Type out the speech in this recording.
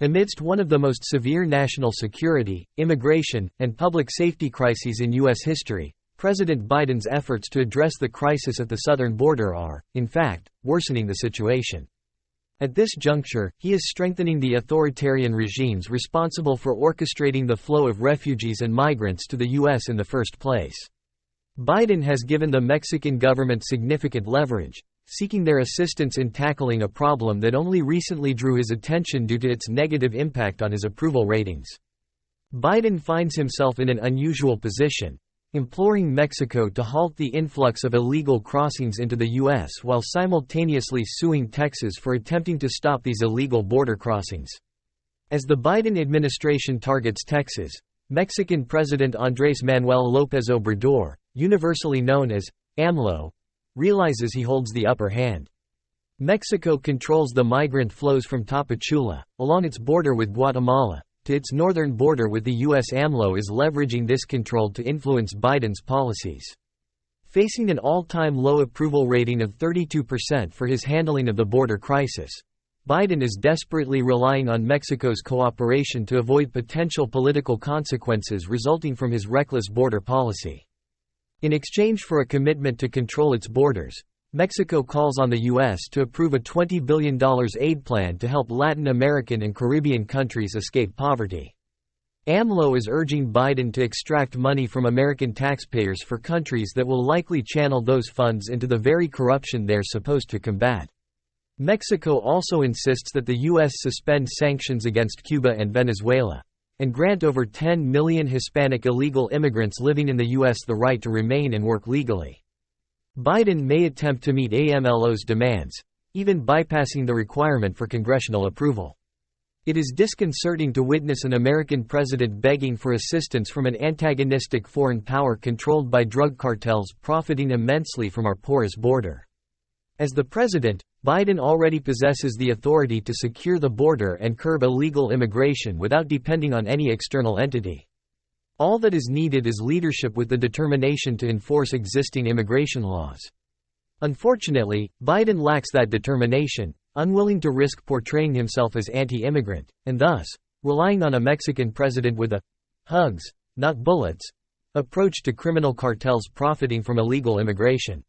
Amidst one of the most severe national security, immigration, and public safety crises in U.S. history, President Biden's efforts to address the crisis at the southern border are, in fact, worsening the situation. At this juncture, he is strengthening the authoritarian regimes responsible for orchestrating the flow of refugees and migrants to the U.S. in the first place. Biden has given the Mexican government significant leverage, seeking their assistance in tackling a problem that only recently drew his attention due to its negative impact on his approval ratings. Biden finds himself in an unusual position, imploring Mexico to halt the influx of illegal crossings into the U.S. while simultaneously suing Texas for attempting to stop these illegal border crossings. As the Biden administration targets Texas, Mexican President Andrés Manuel López Obrador, universally known as AMLO, realizes he holds the upper hand. Mexico controls the migrant flows from Tapachula, along its border with Guatemala, to its northern border with the U.S. AMLO is leveraging this control to influence Biden's policies. Facing an all-time low approval rating of 32% for his handling of the border crisis, Biden is desperately relying on Mexico's cooperation to avoid potential political consequences resulting from his reckless border policy. In exchange for a commitment to control its borders, Mexico calls on the U.S. to approve a $20 billion aid plan to help Latin American and Caribbean countries escape poverty. AMLO is urging Biden to extract money from American taxpayers for countries that will likely channel those funds into the very corruption they're supposed to combat. Mexico also insists that the U.S. suspend sanctions against Cuba and Venezuela, and grant over 10 million Hispanic illegal immigrants living in the U.S. the right to remain and work legally. Biden may attempt to meet AMLO's demands, even bypassing the requirement for congressional approval. It is disconcerting to witness an American president begging for assistance from an antagonistic foreign power controlled by drug cartels profiting immensely from our porous border. As the president, Biden already possesses the authority to secure the border and curb illegal immigration without depending on any external entity. All that is needed is leadership with the determination to enforce existing immigration laws. Unfortunately, Biden lacks that determination, unwilling to risk portraying himself as anti-immigrant, and thus, relying on a Mexican president with a hugs, not bullets approach to criminal cartels profiting from illegal immigration.